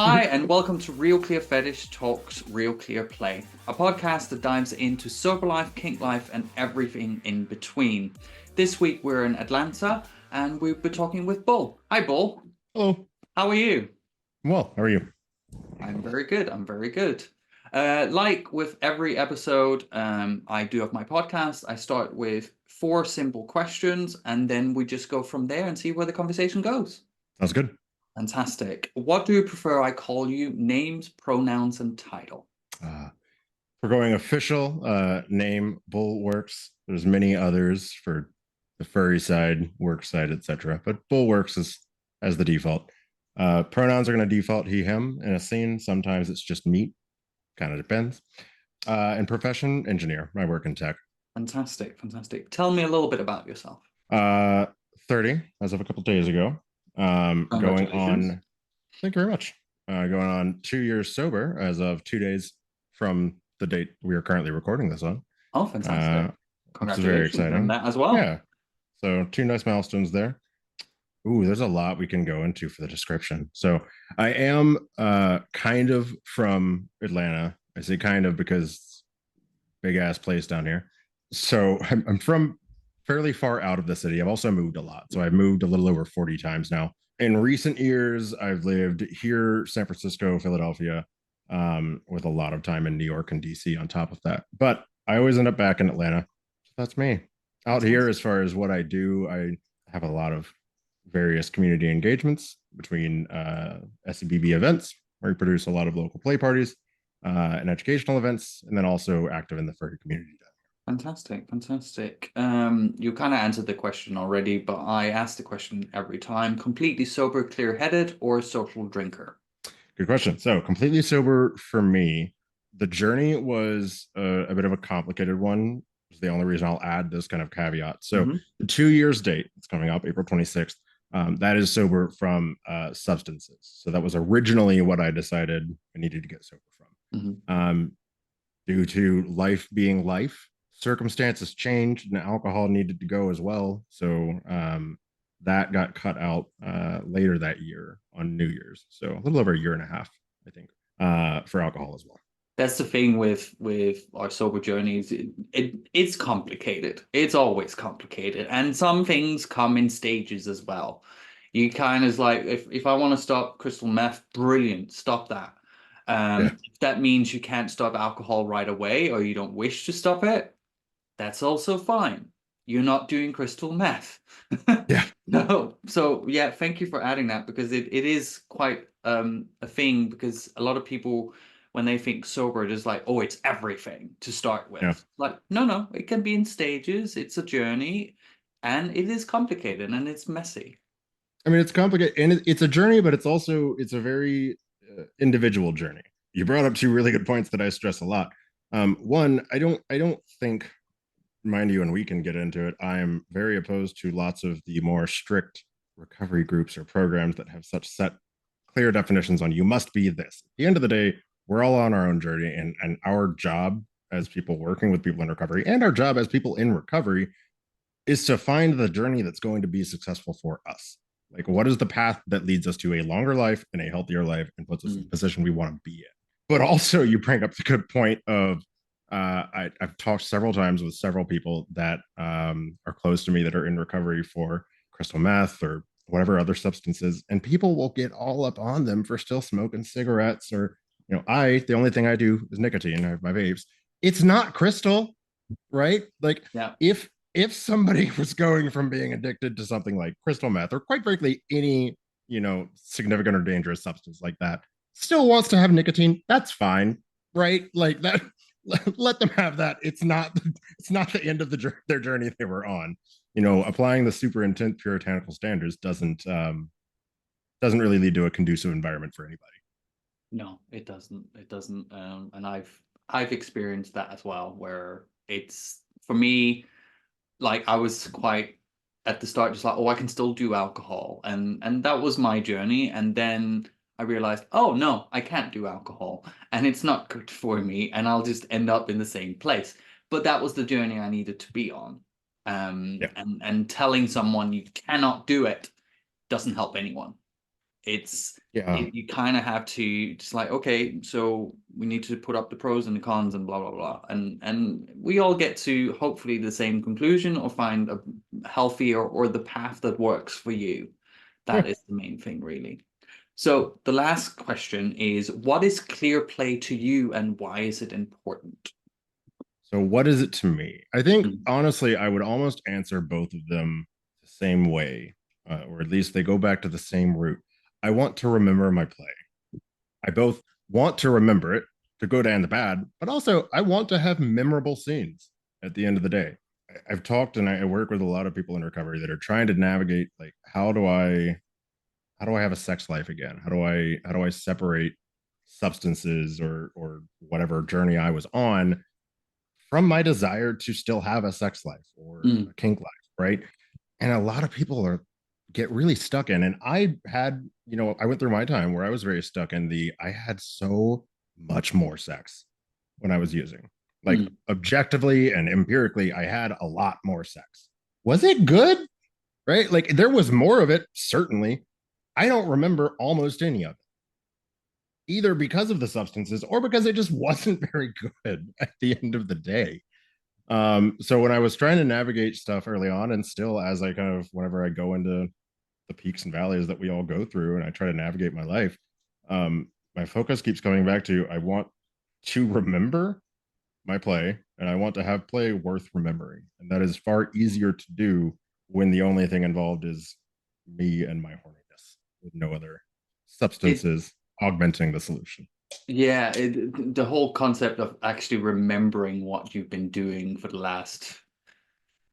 Hi, and welcome to RealClearFetish Talks RealClearPlay, a podcast that dives into sober life, kink life, and everything in between. This week we're in Atlanta, and we'll be talking with Bull. Hi, Bull. Hello. How are you? Well, how are you? I'm very good. I'm very good. Like with every episode, I do of my podcast, I start with 4 simple questions, and then we just go from there and see where the conversation goes. Sounds good. Fantastic. What do you prefer I call you? Names, pronouns, and title? We're going official name Bull Works. There's many others for the furry side, work side, etc. But Bull Works is as the default. Pronouns are going to default he, him in a scene. Sometimes it's just me. Kind of depends. And profession, engineer. I work in tech. Fantastic, fantastic. Tell me a little bit about yourself. 30 as of a couple days ago. Going on, thank you very much. Going on 2 years sober as of 2 days from the date we are currently recording this on. Oh, fantastic. Which is very exciting. On that as well. Yeah. So 2 nice milestones there. Ooh, there's a lot we can go into for the description. So I am kind of from Atlanta. I say kind of because big ass place down here. So I'm from fairly far out of the city. I've also moved a lot. So I've moved a little over 40 times now. In recent years, I've lived here, San Francisco, Philadelphia, with a lot of time in New York and DC on top of that. But I always end up back in Atlanta. So that's me. Out here, as far as what I do, I have a lot of various community engagements between SCBB events, where we produce a lot of local play parties and educational events, and then also active in the furry community. Fantastic, fantastic. You kind of answered the question already, but I ask the question every time. Completely sober, clear-headed, or social drinker? Good question. So completely sober for me, the journey was a bit of a complicated one. It's the only reason I'll add this kind of caveat. So the 2 years date, it's coming up April 26th. That is sober from substances. So that was originally what I decided I needed to get sober from. Due to life being life, circumstances changed and alcohol needed to go as well. So that got cut out later that year on New Year's. So a little over a year and a half, I think, for alcohol as well. That's the thing with our sober journeys. It's complicated. It's always complicated, and some things come in stages as well. You kind of like, if I want to stop crystal meth, brilliant, stop that. If that means you can't stop alcohol right away, or you don't wish to stop it, that's also fine. You're not doing crystal meth. Yeah. No. So yeah, thank you for adding that, because it is quite a thing, because a lot of people, when they think sober, it is like, oh, it's everything to start with. Yeah. Like, no, it can be in stages. It's a journey, and it is complicated and it's messy. I mean, it's complicated and it's a journey, but it's a very individual journey. You brought up 2 really good points that I stress a lot. One, I don't think, mind you, and we can get into it, I am very opposed to lots of the more strict recovery groups or programs that have such set clear definitions on you must be this. At the end of the day, we're all on our own journey, and our job as people working with people in recovery, and our job as people in recovery, is to find the journey that's going to be successful for us. Like, what is the path that leads us to a longer life and a healthier life and puts us in the position we want to be in? But also, you bring up the good point of I've talked several times with several people that are close to me that are in recovery for crystal meth or whatever other substances, and people will get all up on them for still smoking cigarettes, or the only thing I do is nicotine. I have my vapes. It's not crystal, right? Like, if somebody was going from being addicted to something like crystal meth, or quite frankly any significant or dangerous substance like that, still wants to have nicotine, that's fine, right? Like that. Let them have that. It's not the end of their journey they were on. Applying the super intense puritanical standards doesn't really lead to a conducive environment for anybody. No, it doesn't. It doesn't. And I've experienced that as well, where it's, for me, like, I was quite at the start just like, oh, I can still do alcohol, and that was my journey. And then I realized, oh no, I can't do alcohol, and it's not good for me, and I'll just end up in the same place. But that was the journey I needed to be on. And telling someone you cannot do it doesn't help anyone. Yeah. you kind of have to just like, okay, so we need to put up the pros and the cons and blah blah blah, and we all get to hopefully the same conclusion or find a healthy or the path that works for you. Yeah. That is the main thing, really. So the last question is, what is clear play to you and why is it important? So what is it to me? I think Mm, honestly, I would almost answer both of them the same way, or at least they go back to the same root. I want to remember my play. I both want to remember it, the good and the bad, but also I want to have memorable scenes at the end of the day. Have talked and I work with a lot of people in recovery that are trying to navigate like how do I have a sex life again? How do I separate substances or whatever journey I was on from my desire to still have a sex life or mm, a kink life, right? And a lot of people are get really stuck in. And I had, I went through my time where I was very stuck in I had so much more sex when I was using. Like mm. objectively and empirically, I had a lot more sex. Was it good? Right? Like there was more of it, certainly. I don't remember almost any of it, either because of the substances or because it just wasn't very good at the end of the day. So when I was trying to navigate stuff early on, and still as I kind of whenever I go into the peaks and valleys that we all go through, and I try to navigate my life, my focus keeps coming back to I want to remember my play, and I want to have play worth remembering, and that is far easier to do when the only thing involved is me and my horniness, with no other It substances augmenting the solution. Yeah, the whole concept of actually remembering what you've been doing for the last,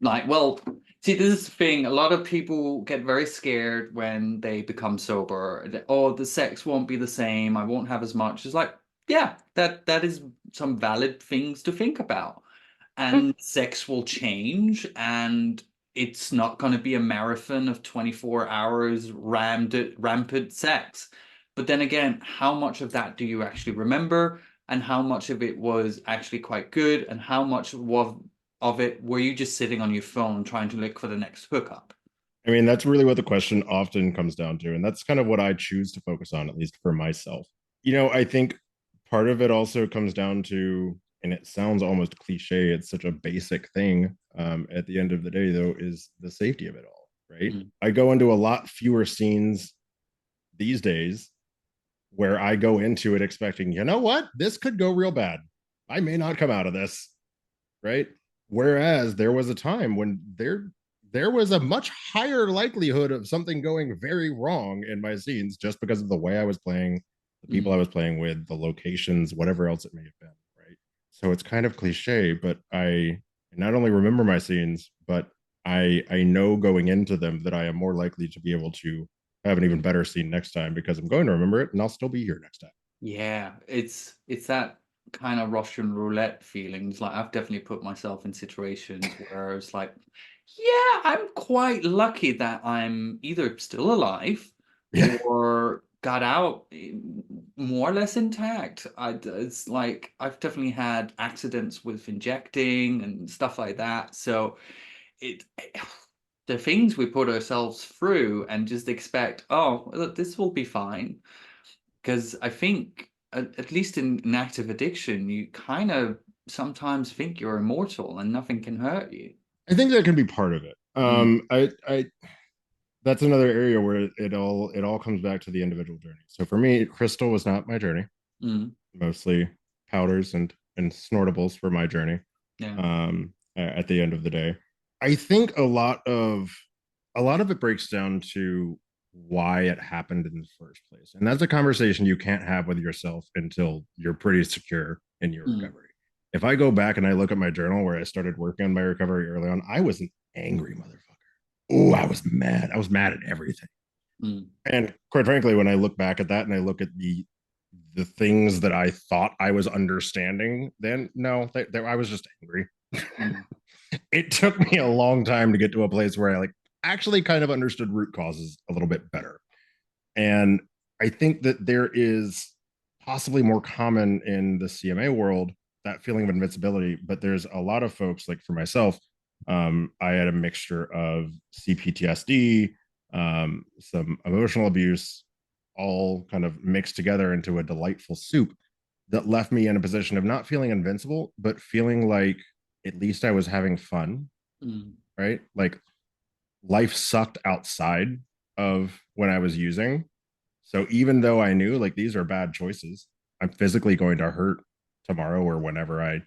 like, well, see, this is the thing. A lot of people get very scared when they become sober. Oh, the sex won't be the same. I won't have as much. It's like, yeah, that is some valid things to think about. And sex will change, and it's not going to be a marathon of 24 hours rampant sex. But then again, how much of that do you actually remember, and how much of it was actually quite good, and how much of it were you just sitting on your phone trying to look for the next hookup? I mean, that's really what the question often comes down to. And that's kind of what I choose to focus on, at least for myself. I think part of it also comes down to, and it sounds almost cliche, it's such a basic thing at the end of the day, though, is the safety of it all, right? Mm, I go into a lot fewer scenes these days where I go into it expecting, you know what, this could go real bad. I may not come out of this, right? Whereas there was a time when there was a much higher likelihood of something going very wrong in my scenes just because of the way I was playing, the people I mm. was playing with, the locations, whatever else it may have been, right? So it's kind of cliche, but I not only remember my scenes, but I know going into them that I am more likely to be able to have an even better scene next time because I'm going to remember it and I'll still be here next time. Yeah, it's that kind of Russian roulette feelings. Like I've definitely put myself in situations where it's like, yeah, I'm quite lucky that I'm either still alive Yeah. or got out more or less intact. It's like I've definitely had accidents with injecting and stuff like that. So it the things we put ourselves through and just expect, oh, look, this will be fine. Because I think, at least in active addiction, you kind of sometimes think you're immortal and nothing can hurt you. I think that can be part of it. Mm, I that's another area where it all comes back to the individual journey. So for me, crystal was not my journey. mm, Mostly powders and snortables for my journey. yeah. At the end of the day, I think a lot of it breaks down to why it happened in the first place, and that's a conversation you can't have with yourself until you're pretty secure in your Mm, recovery. If I go back and I look at my journal where I started working on my recovery early on, I was an angry motherfucker. Oh, I was mad. I was mad at everything. mm, And quite frankly, when I look back at that and I look at the things that I thought I was understanding, then no, I was just angry. mm, It took me a long time to get to a place where I like actually kind of understood root causes a little bit better. And I think that there is possibly more common in the CMA world that feeling of invincibility, but there's a lot of folks like for myself, I had a mixture of CPTSD, some emotional abuse, all kind of mixed together into a delightful soup that left me in a position of not feeling invincible, but feeling like at least I was having fun, Mm. right? Like life sucked outside of when I was using. So even though I knew like these are bad choices, I'm physically going to hurt tomorrow or whenever I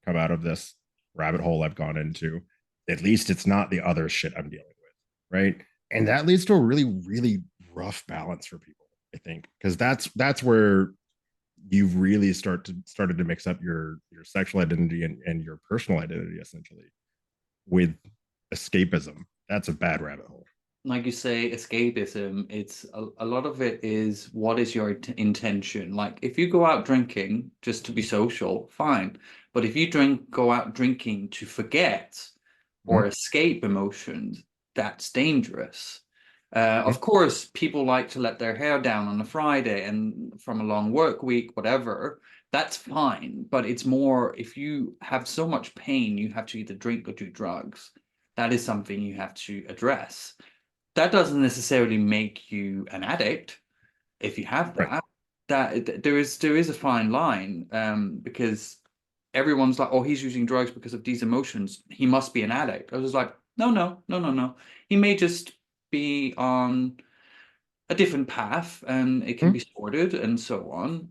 come out of this rabbit hole I've gone into. At least it's not the other shit I'm dealing with, right? And that leads to a really, really rough balance for people, I think, because that's where you really started to mix up your sexual identity and your personal identity essentially with escapism. That's a bad rabbit hole. Like you say, escapism, it's a lot of it is what is your intention? Like if you go out drinking just to be social, fine. But if you go out drinking to forget or Mhm. escape emotions, that's dangerous. Of Mhm. course, people like to let their hair down on a Friday and from a long work week, whatever, that's fine. But it's more if you have so much pain, you have to either drink or do drugs. That is something you have to address. That doesn't necessarily make you an addict if you have Right. that. There is a fine line, because everyone's like, oh, he's using drugs because of these emotions. He must be an addict. I was like, no, no, no, no, no. He may just be on a different path, and it can Mhm. be sorted and so on.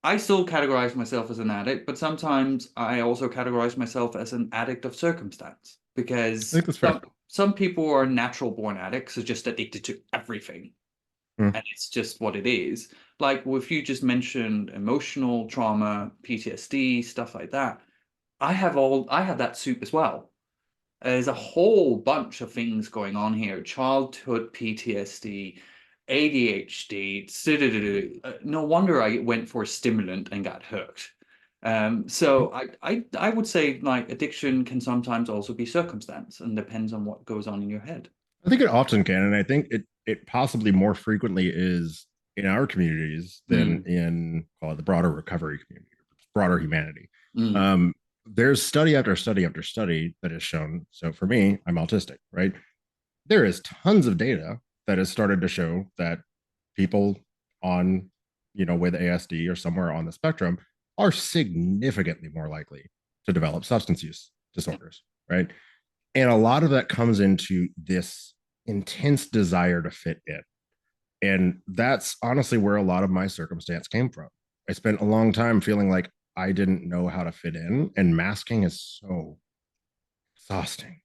I still categorize myself as an addict, but sometimes I also categorize myself as an addict of circumstance I because think that's fair. some people are natural born addicts, are just addicted to everything, Mhm. and it's just what it is. Like if you just mentioned emotional trauma, PTSD, stuff like that, I have that soup as well. There's a whole bunch of things going on here. Childhood PTSD, ADHD. No wonder I went for a stimulant and got hooked. So I would say like addiction can sometimes also be circumstance and depends on what goes on in your head. I think it often can, and I think it possibly more frequently is in our communities than Mm, in call it the broader recovery community, broader humanity. mm, Um, there's study after study after study that has shown. So for me, I'm autistic, right? There is tons of data that has started to show that people on, with ASD or somewhere on the spectrum are significantly more likely to develop substance use yeah. disorders, right? And a lot of that comes into this intense desire to fit in. And that's honestly where a lot of my circumstance came from. I spent a long time feeling like I didn't know how to fit in, and masking is so exhausting.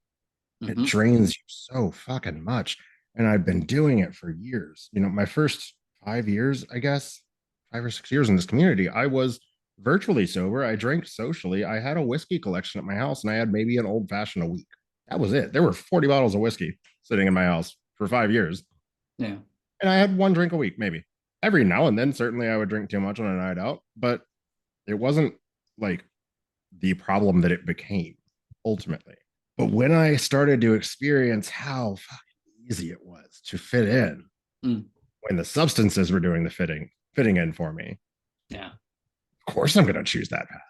It Hmm. drains you so fucking much. And I've been doing it for years. My first 5 years, I guess, 5 or 6 years in this community, I was virtually sober. I drank socially. I had a whiskey collection at my house, and I had maybe an old fashioned a week. That was it. There were 40 bottles of whiskey sitting in my house for 5 years. Yeah. And I had one drink a week, maybe. Every now and then, certainly I would drink too much on a night out, but it wasn't like the problem that it became ultimately. But when I started to experience how fucking easy it was to fit in Mm, when the substances were doing the fitting in for me, yeah. of course I'm going to choose that path,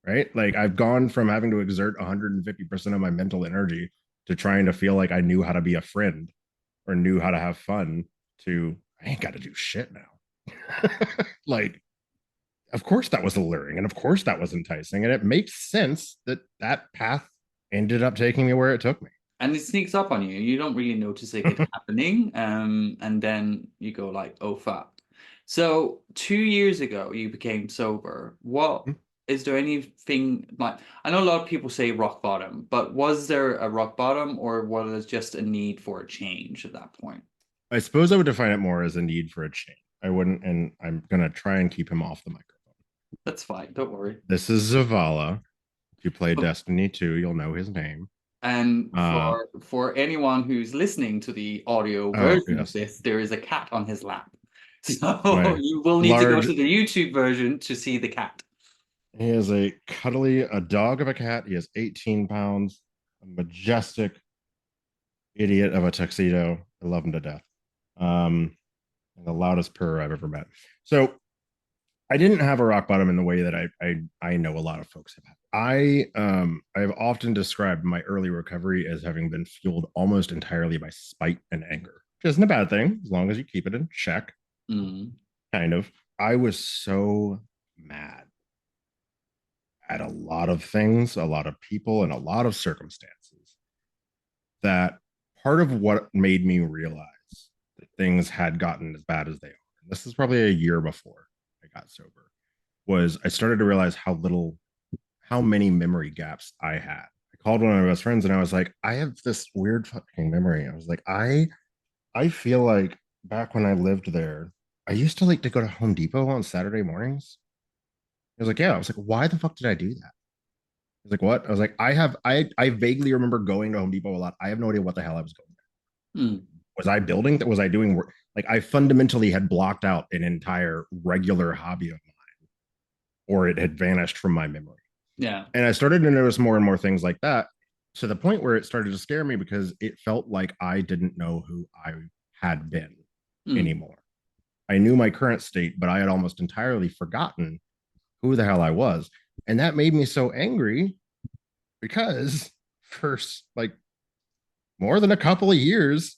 right? Like I've gone from having to exert 150% of my mental energy to trying to feel like I knew how to be a friend or knew how to have fun to I ain't got to do shit now. Like, of course that was alluring and of course that was enticing. And it makes sense that that path ended up taking me where it took me. And it sneaks up on you. You don't really notice it happening. And then you go like, oh fuck. So 2 years ago you became sober. What is there anything like I know a lot of people say rock bottom, but was there a rock bottom or was it just a need for a change at that point? I suppose I would define it more as a need for a change. I wouldn't, and I'm going to try and keep him off the microphone. That's fine, don't worry. This is Zavala. If you play Destiny 2, you'll know his name. And Uh, for anyone who's listening to the audio oh, version of yes. this, there is a cat on his lap. So My you will need to go large, to the YouTube version to see the cat. he is a dog of a cat. He is 18 pounds, a majestic idiot of a tuxedo. I love him to death. Um, and the loudest purr I've ever met. So I didn't have a rock bottom in the way that I know a lot of folks have had. I've often described my early recovery as having been fueled almost entirely by spite and anger, which isn't a bad thing as long as you keep it in check. Mm. kind of. I was so mad at a lot of things, a lot of people, and a lot of circumstances that part of what made me realize that things had gotten as bad as they are, and this is probably a year before I got sober, was I started to realize how many memory gaps I had. I called one of my best friends and I was like, I have this weird fucking memory. I was like, I feel like back when I lived there, I used to like to go to Home Depot on Saturday mornings. I was like, yeah. I was like, why the fuck did I do that? I was like, what? I was like, I vaguely remember going to Home Depot a lot. I have no idea what the hell I was going there. Mm. Was I building that? Was I doing work? Like I fundamentally had blocked out an entire regular hobby of mine, or it had vanished from my memory. Yeah. And I started to notice more and more things like that to the point where it started to scare me because it felt like I didn't know who I had been Mm. anymore. I knew my current state, but I had almost entirely forgotten who the hell I was. And that made me so angry because for like more than a couple of years,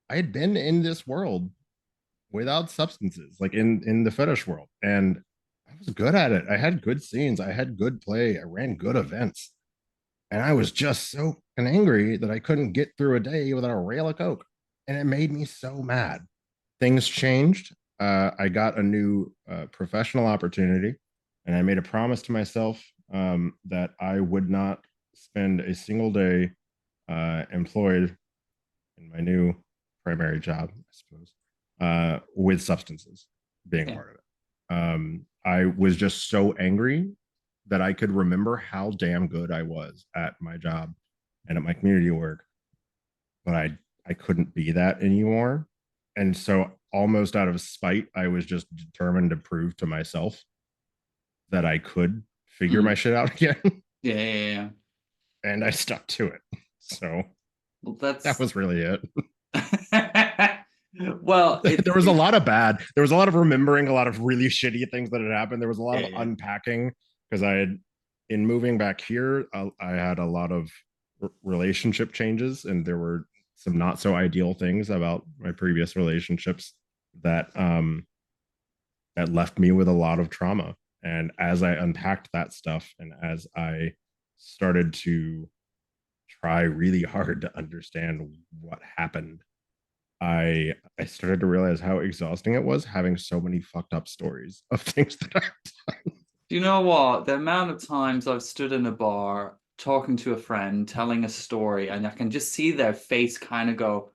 I had been in this world without substances, like in the fetish world. And I was good at it. I had good scenes. I had good play. I ran good events. And I was just so angry that I couldn't get through a day without a rail of coke. And it made me so mad. Things changed. I got a new professional opportunity, and I made a promise to myself that I would not spend a single day employed in my new primary job, I suppose, with substances being a Yeah. part of it. I was just so angry that I could remember how damn good I was at my job and at my community work, but I couldn't be that anymore. And so almost out of spite, I was just determined to prove to myself that I could figure my Mm. shit out again. Yeah. Yeah. Yeah. And I stuck to it. So Well, that that's was really it. well, There was a lot of bad. There was a lot of remembering a lot of really shitty things that had happened. There was a lot of yeah. unpacking because I had, in moving back here, I had a lot of relationship changes, and there were some not so ideal things about my previous relationships that that left me with a lot of trauma. And as I unpacked that stuff, and as I started to try really hard to understand what happened, I started to realize how exhausting it was having so many fucked up stories of things that I've done. Do you know what? The amount of times I've stood in a bar talking to a friend, telling a story, and I can just see their face kind of go,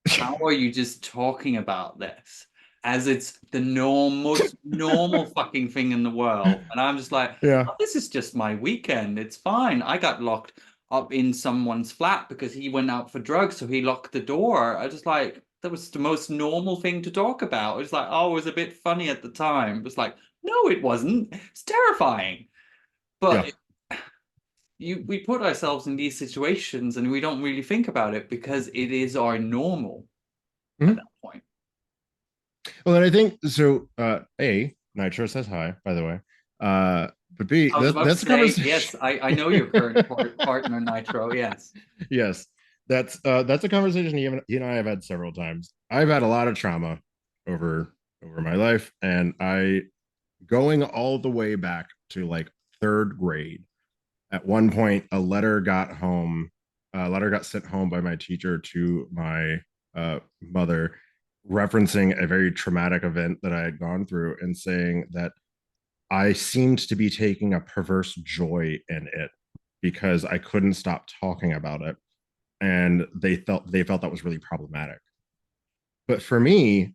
how are you just talking about this? As it's the most normal fucking thing in the world. And I'm just like, Yeah. oh, this is just my weekend. It's fine. I got locked up in someone's flat because he went out for drugs, so he locked the door. I just like, that was the most normal thing to talk about. It was like, oh, it was a bit funny at the time. It was like, no, it wasn't. It's terrifying. Yeah. But we put ourselves in these situations and we don't really think about it because it is our normal at Mhm. that point. Well, and I think so. A Nitro says hi, by the way. But B, I was about to that's a say, conversation. yes, I know your current partner, Nitro. Yes. Yes, that's a conversation he and I have had several times. I've had a lot of trauma over my life, and I going all the way back to like third grade. At one point, a letter got sent home by my teacher to my mother, referencing a very traumatic event that I had gone through and saying that I seemed to be taking a perverse joy in it because I couldn't stop talking about it. And they felt that was really problematic. But for me,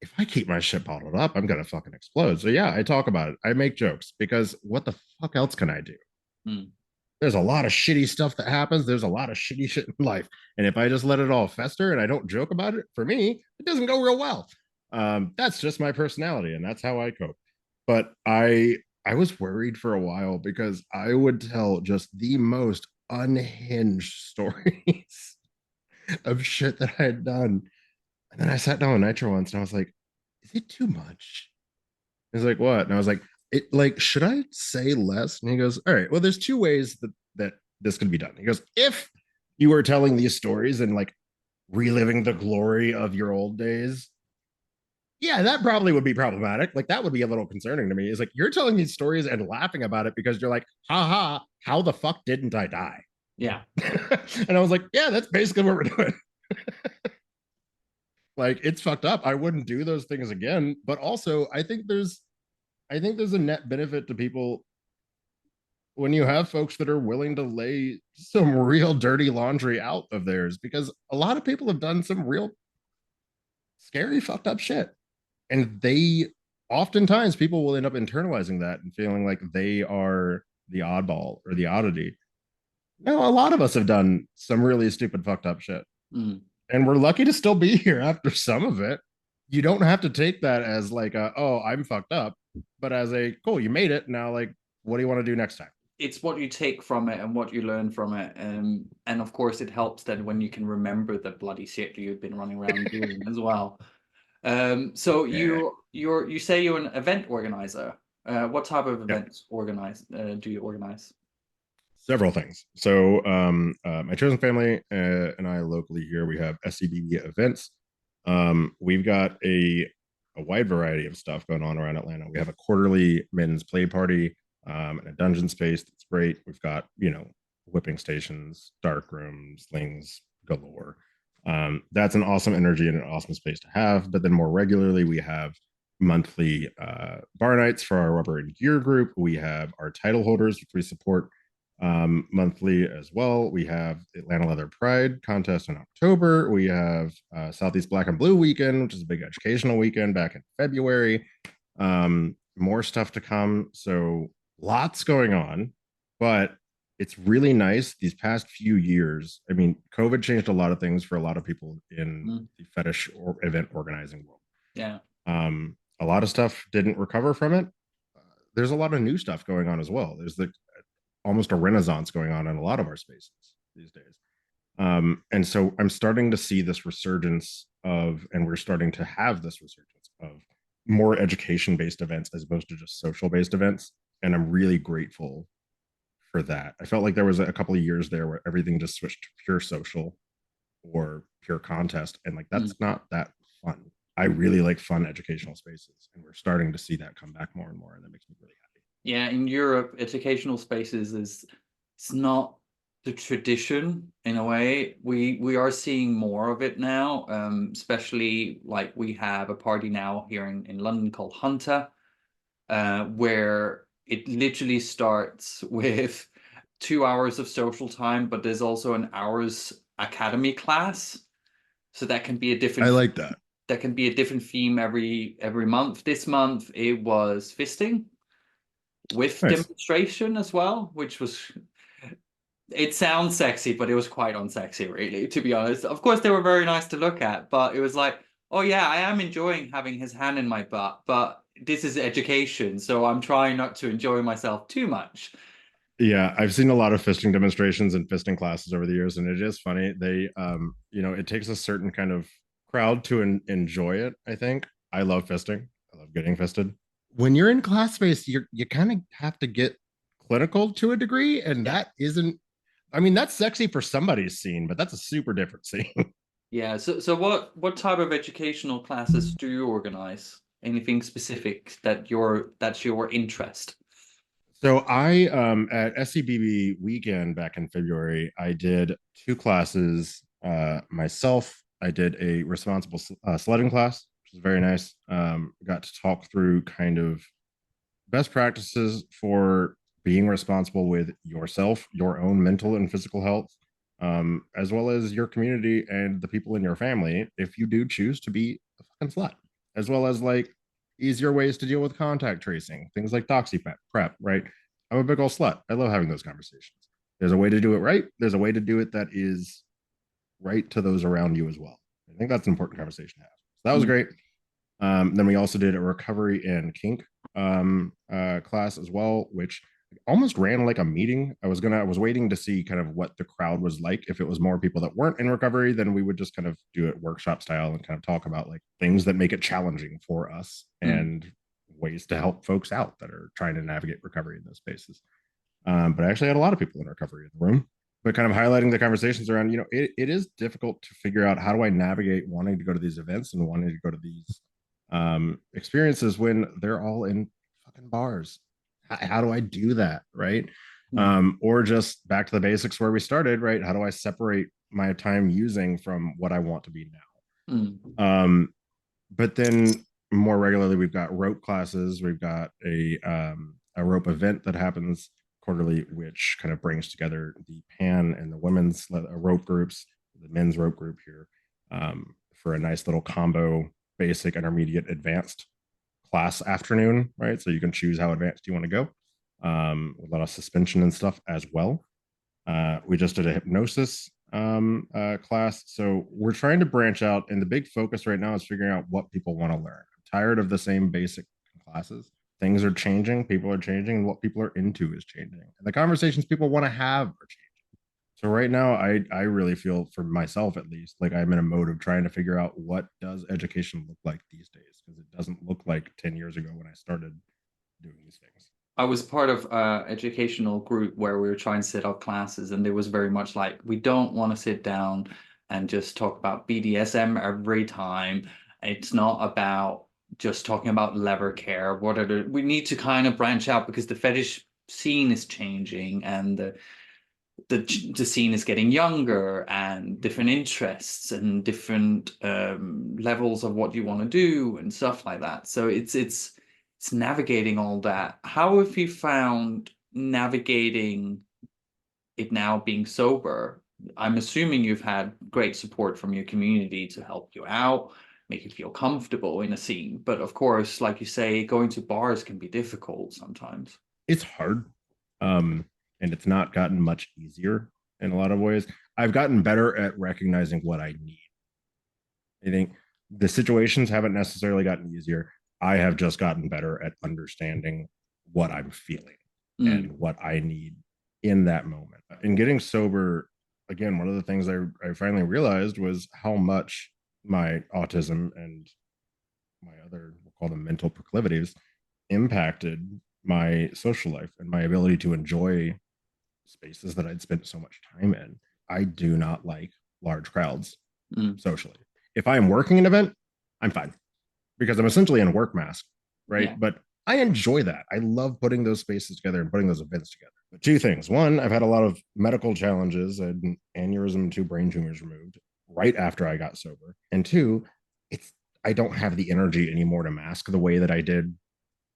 if I keep my shit bottled up, I'm gonna fucking explode. So yeah, I talk about it. I make jokes because what the fuck else can I do? Hmm. There's a lot of shitty stuff that happens. There's a lot of shitty shit in life. And if I just let it all fester and I don't joke about it, for me, it doesn't go real well. That's just my personality and that's how I cope. But I was worried for a while because I would tell just the most unhinged stories of shit that I had done. And then I sat down with Nitro once and I was like, is it too much? He's like, what? And I was like, it like, should I say less? And he goes, all right, well, there's two ways that this can be done. He goes, if you were telling these stories and like reliving the glory of your old days, yeah, that probably would be problematic. Like that would be a little concerning to me. Is like you're telling these stories and laughing about it because you're like, haha, how the fuck didn't I die? Yeah. And I was like, yeah, that's basically what we're doing. Like it's fucked up. I wouldn't do those things again. But also, I think there's a net benefit to people when you have folks that are willing to lay some real dirty laundry out of theirs, because a lot of people have done some real scary, fucked up shit. And they oftentimes people will end up internalizing that and feeling like they are the oddball or the oddity. No, a lot of us have done some really stupid, fucked up shit. Mm. And we're lucky to still be here after some of it. You don't have to take that as like oh, I'm fucked up, but as a cool, you made it. Now, like, what do you want to do next time? It's what you take from it and what you learn from it. And of course, it helps then when you can remember the bloody shit you've been running around doing as well. So Yeah. you say you're an event organizer. What type of Yep. events do you organize? Several things. So, my chosen family and I locally here, we have SCBB events. We've got a wide variety of stuff going on around Atlanta. We have a quarterly men's play party and a dungeon space that's great. We've got whipping stations, dark rooms, slings galore. That's an awesome energy and an awesome space to have. But then more regularly, we have monthly bar nights for our rubber and gear group. We have our title holders, which we support monthly as well. We have Atlanta Leather Pride contest in October. We have Southeast Black and Blue weekend, which is a big educational weekend back in February. More stuff to come. So lots going on, but it's really nice these past few years. I mean, COVID changed a lot of things for a lot of people in Mm. the fetish or event organizing world. Yeah. A lot of stuff didn't recover from it. There's a lot of new stuff going on as well. There's the almost a renaissance going on in a lot of our spaces these days. And so I'm starting to see this resurgence of, and we're starting to have this resurgence of more education based events as opposed to just social based events. And I'm really grateful for that. I felt like there was a couple of years there where everything just switched to pure social or pure contest. And like, Mm. that's not that fun. I really like fun educational spaces. And we're starting to see that come back more and more. And that makes me really happy. Yeah, in Europe, educational spaces is it's not the tradition in a way. We are seeing more of it now, especially like we have a party now here in London called Hunter, where it literally starts with 2 hours of social time, but there's also an hour's academy class. So that can be a I different like that. that can be a different theme every month. This month it was fisting with Nice. demonstration as well, which was it sounds sexy, but it was quite unsexy, really, to be honest. Of course, they were very nice to look at, but it was like, oh yeah, I am enjoying having his hand in my butt, but this is education, so I'm trying not to enjoy myself too much. Yeah, I've seen a lot of fisting demonstrations and fisting classes over the years, and it is funny. It takes a certain kind of crowd to enjoy it. I think I love fisting. I love getting fisted. When you're in class space, you kind of have to get clinical to a degree, and Yeah. that isn't. I mean, that's sexy for somebody's scene, but that's a super different scene. Yeah. So what type of educational classes do you organize? Anything specific that's your interest? So I at SCBB weekend back in February, I did two classes myself. I did a responsible sledding class, which was very nice. Got to talk through kind of best practices for being responsible with yourself, your own mental and physical health, as well as your community and the people in your family if you do choose to be a fucking slut, as well as like easier ways to deal with contact tracing, things like doxy prep, right? I'm a big old slut. I love having those conversations. There's a way to do it right. There's a way to do it that is right to those around you as well. I think that's an important conversation to have. So that was Mm. great. Then we also did a recovery and kink class as well, which almost ran like a meeting. I was waiting to see kind of what the crowd was like. If it was more people that weren't in recovery, then we would just kind of do it workshop style and kind of talk about like things that make it challenging for us Mm. and ways to help folks out that are trying to navigate recovery in those spaces. But I actually had a lot of people in recovery in the room, but kind of highlighting the conversations around, it is difficult to figure out how do I navigate wanting to go to these events and wanting to go to these experiences when they're all in fucking bars. How do I do that, right? Mm. Or just back to the basics where we started, right? How do I separate my time using from what I want to be Mm. now? But then more regularly, we've got rope classes. We've got a rope event that happens quarterly, which kind of brings together the pan and the women's rope groups, the men's rope group here, for a nice little combo, basic, intermediate, advanced class afternoon, right? So you can choose how advanced you want to go, with a lot of suspension and stuff as well. We just did a hypnosis class. So we're trying to branch out, and the big focus right now is figuring out what people want to learn. I'm tired of the same basic classes. Things are changing, people are changing, and what people are into is changing. And the conversations people want to have are changing. So right now, I really feel, for myself at least, like I'm in a mode of trying to figure out what does education look like these days, because it doesn't look like 10 years ago when I started doing these things. I was part of a educational group where we were trying to set up classes, and there was very much like, we don't want to sit down and just talk about BDSM every time. It's not about just talking about lever care. We need to kind of branch out because the fetish scene is changing, and the scene is getting younger, and different interests and different levels of what you want to do and stuff like that. So it's navigating all that. How have you found navigating it now being sober? I'm assuming you've had great support from your community to help you out, make you feel comfortable in a scene. But of course, like you say, going to bars can be difficult sometimes. It's hard, um, and it's not gotten much easier in a lot of ways. I've gotten better at recognizing what I need. I think the situations haven't necessarily gotten easier. I have just gotten better at understanding what I'm feeling and Mm, what I need in that moment. In getting sober, again, one of the things I finally realized was how much my autism and my other, we'll call them mental proclivities, impacted my social life and my ability to enjoy spaces that I'd spent so much time in. I do not like large crowds mm, socially. If I am working an event, I'm fine because I'm essentially in a work mask, yeah. right? But I enjoy that. I love putting those spaces together and putting those events together. But two things. One, I've had a lot of medical challenges and aneurysm and two brain tumors removed right after I got sober. And two, it's I don't have the energy anymore to mask the way that I did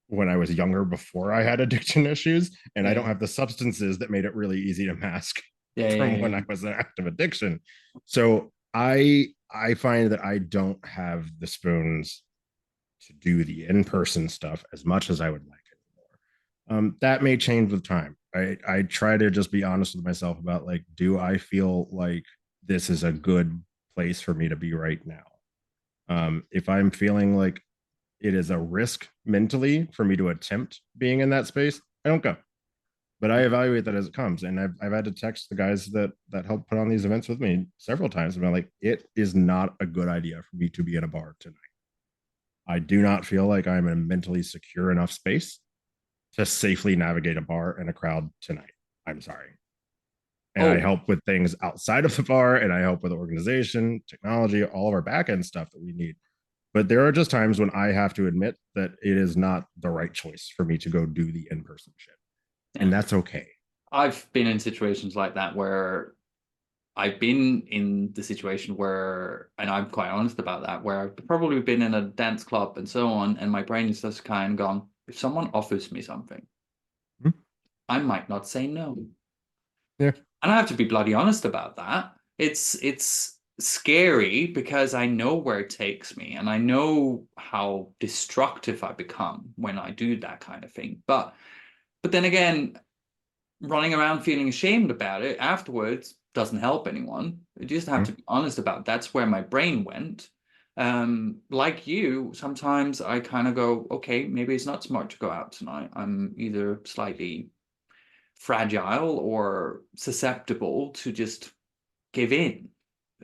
when I was younger before I had addiction issues. And I don't Yeah. have the substances that made it really easy to mask Yeah, yeah, from when yeah. I was in active addiction. So I find that I don't have the spoons to do the in-person stuff as much as I would like anymore. That may change with time. I try to just be honest with myself about, like, do I feel like this is a good place for me to be right now? If I'm feeling like it is a risk mentally for me to attempt being in that space, I don't go. But I evaluate that as it comes, and I've had to text the guys that help put on these events with me several times about, like, it is not a good idea for me to be in a bar tonight. I do not feel like I'm in a mentally secure enough space to safely navigate a bar and a crowd tonight. I'm sorry. And I Oh, help with things outside of the bar, and I help with organization, technology, all of our back end stuff that we need. But there are just times when I have to admit that it is not the right choice for me to go do the in person shit. yeah. And that's okay. I've been in situations like that where I've been in the situation where, and I'm quite honest about that, where I've probably been in a dance club and so on, and my brain is just kind of gone, if someone offers me something, Mhm. I might not say no. Yeah. And I have to be bloody honest about that. It's scary because I know where it takes me, and I know how destructive I become when I do that kind of thing. But then again, running around feeling ashamed about it afterwards doesn't help anyone. You just have Mhm. to be honest about that's where my brain went. Like you, sometimes I kind of go, okay, maybe it's not smart to go out tonight. I'm either slightly fragile or susceptible to just give in,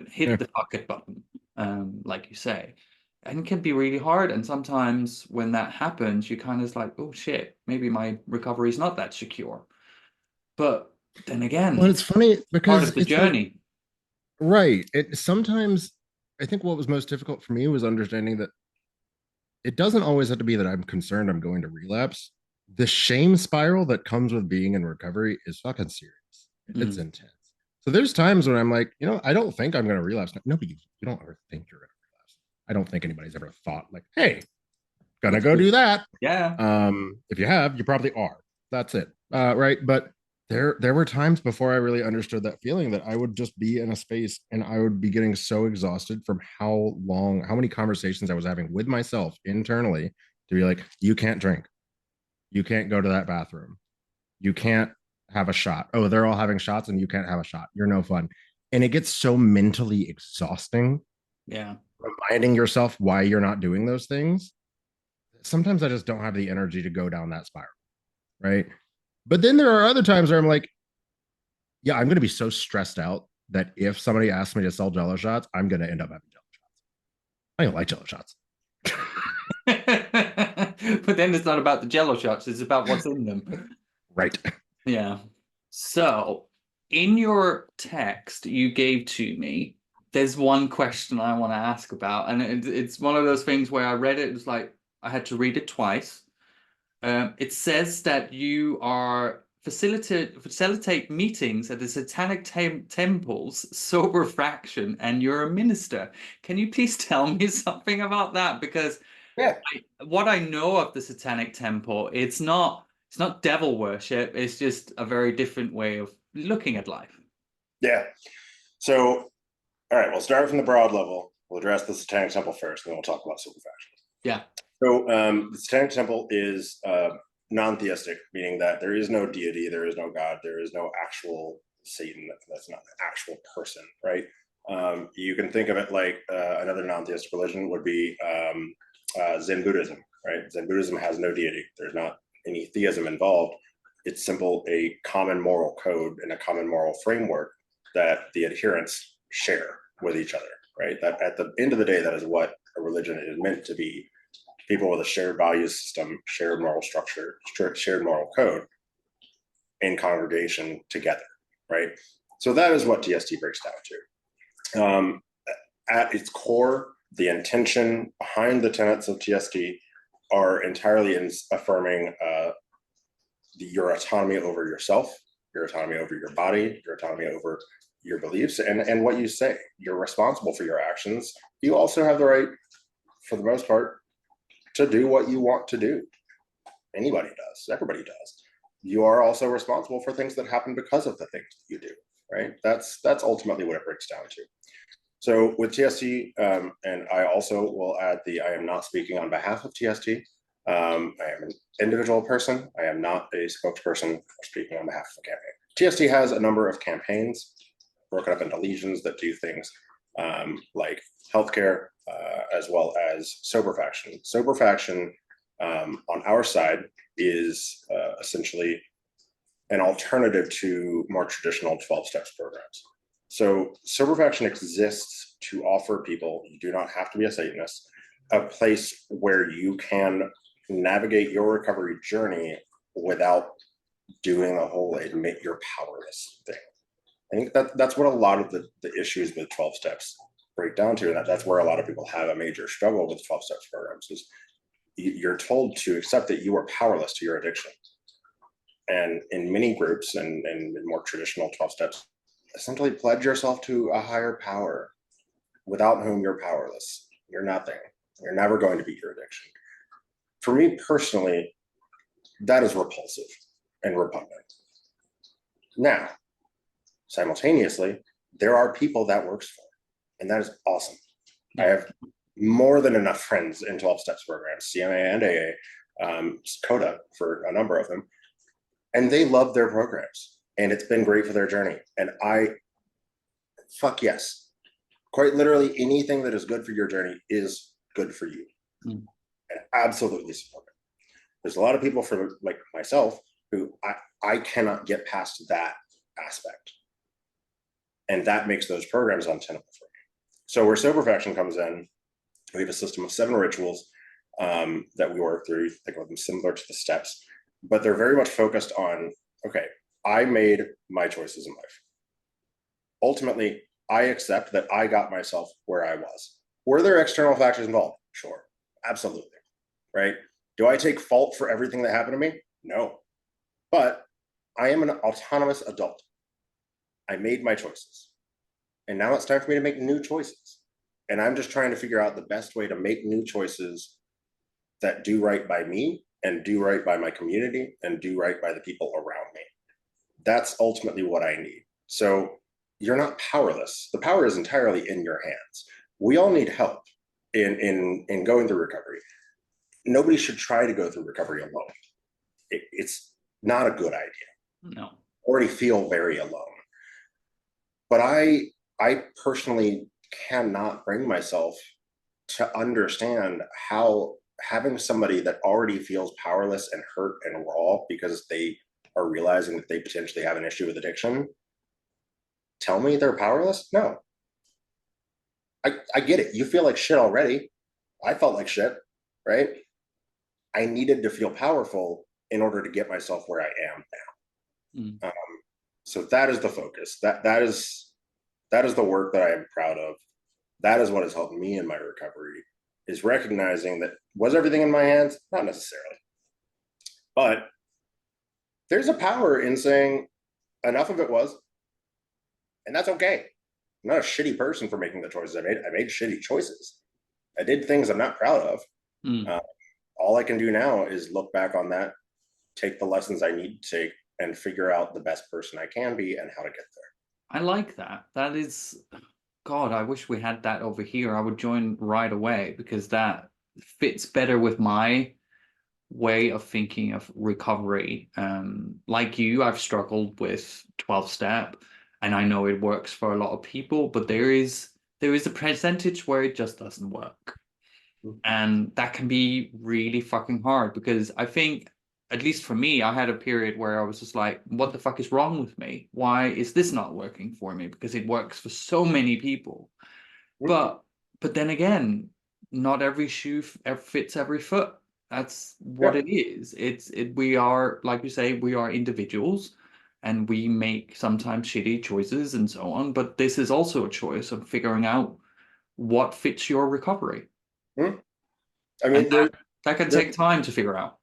hit Yeah. the bucket button, like you say. And it can be really hard. And sometimes when that happens, you kind of like, oh shit, maybe my recovery is not that secure. But then Well, again, it's funny part because of the it's like, journey. right. It sometimes, I think what was most difficult for me was understanding that it doesn't always have to be that I'm concerned I'm going to relapse. The shame spiral that comes with being in recovery is fucking serious. It's Mm. intense. So there's times when I'm like, I don't think I'm going to relapse. No, but you don't ever think you're going to relapse. I don't think anybody's ever thought like, hey, gonna Let's go go. do that. Yeah. If you have, you probably are. That's it. Right. But there were times before I really understood that feeling that I would just be in a space and I would be getting so exhausted from how many conversations I was having with myself internally to be like, you can't drink, you can't go to that bathroom, you can't have a shot. Oh, they're all having shots and you can't have a shot. You're no fun. And it gets so mentally exhausting Yeah. reminding yourself why you're not doing those things. Sometimes I just don't have the energy to go down that spiral. Right. But then there are other times where I'm like, yeah, I'm going to be so stressed out that if somebody asks me to sell jello shots, I'm going to end up having jello shots. I don't like jello shots. But then it's not about the jello shots, it's about what's in them. Right. Yeah. So, in your text you gave to me, there's one question I want to ask about, and it's one of those things where I read it, it was like I had to read it twice. It says that you are facilitate meetings at the Satanic Temple's sober fraction, and you're a minister. Can you please tell me something about that? Because Yeah. what I know of the Satanic Temple, it's not devil worship. It's just a very different way of looking at life. Yeah. So, all right, we'll start from the broad level. We'll address the Satanic Temple first, and then we'll talk about super factions. Yeah. So, the Satanic Temple is non-theistic, meaning that there is no deity, there is no God, there is no actual Satan. That's not an actual person, right? You can think of it like another non-theistic religion would be Zen Buddhism, right? Zen Buddhism has no deity. There's not any theism involved. It's simple a common moral code and a common moral framework that the adherents share with each other, right? That at the end of the day, that is what a religion is meant to be. People with a shared value system, shared moral structure, shared moral code in congregation together, right? So that is what TST breaks down to. At its core, the intention behind the tenets of TST are entirely in affirming your autonomy over yourself, your autonomy over your body, your autonomy over your beliefs, and what you say. You're responsible for your actions. You also have the right, for the most part, to do what you want to do. Anybody does. Everybody does. You are also responsible for things that happen because of the things that you do, right? That's ultimately what it breaks down to. So with TST, and I also will add I am not speaking on behalf of TST. I am an individual person. I am not a spokesperson speaking on behalf of a campaign. TST has a number of campaigns broken up into legions that do things like healthcare, as well as sober faction. Sober faction on our side is essentially an alternative to more traditional 12 steps programs. So sober faction exists to offer people, you do not have to be a Satanist, a place where you can navigate your recovery journey without doing the whole admit you're powerless thing. I think that's what a lot of the issues with 12 steps break down to. And that's where a lot of people have a major struggle with 12 steps programs is you're told to accept that you are powerless to your addiction. And in many groups and in more traditional 12 steps, essentially pledge yourself to a higher power without whom you're powerless. You're nothing. You're never going to beat your addiction. For me personally, that is repulsive and repugnant. Now, simultaneously, there are people that works for, and that is awesome. I have more than enough friends in 12 steps programs, CMA and AA, CODA for a number of them, and they love their programs, and it's been great for their journey. And fuck yes, quite literally anything that is good for your journey is good for you. And absolutely support it. There's a lot of people for like myself who I cannot get past that aspect. And that makes those programs untenable for me. So where sober faction comes in, we have a system of 7 rituals that we work through. Think of them similar to the steps, but they're very much focused on, okay, I made my choices in life. Ultimately, I accept that I got myself where I was. Were there external factors involved? Sure, absolutely. right? Do I take fault for everything that happened to me? No. But I am an autonomous adult. I made my choices. And now it's time for me to make new choices. And I'm just trying to figure out the best way to make new choices that do right by me and do right by my community and do right by the people around me. That's ultimately what I need. So you're not powerless. The power is entirely in your hands. We all need help in going through recovery. Nobody should try to go through recovery alone. It's not a good idea. No. Already feel very alone. But I personally cannot bring myself to understand how having somebody that already feels powerless and hurt and raw because they are realizing that they potentially have an issue with addiction, tell me they're powerless? No. I get it. You feel like shit already. I felt like shit, right? I needed to feel powerful in order to get myself where I am now. So that is the focus. That is the work that I am proud of. That is what has helped me in my recovery, is recognizing that was everything in my hands? Not necessarily. But there's a power in saying enough of it was, and that's okay. I'm not a shitty person for making the choices I made. I made shitty choices. I did things I'm not proud of. All I can do now is look back on that, take the lessons I need to take, and figure out the best person I can be and how to get there. I like that. That is, God, I wish we had that over here. I would join right away, because that fits better with my way of thinking of recovery. Like you, I've struggled with 12-step, and I know it works for a lot of people, but there is a percentage where it just doesn't work. And that can be really fucking hard, because I think, at least for me, I had a period where I was just like, what the fuck is wrong with me? Why is this not working for me? Because it works for so many people. But then again, not every shoe fits every foot. That's what it is. We are, like you say, we are individuals, and we make sometimes shitty choices and so on. But this is also a choice of figuring out what fits your recovery. I mean, that can take time to figure out.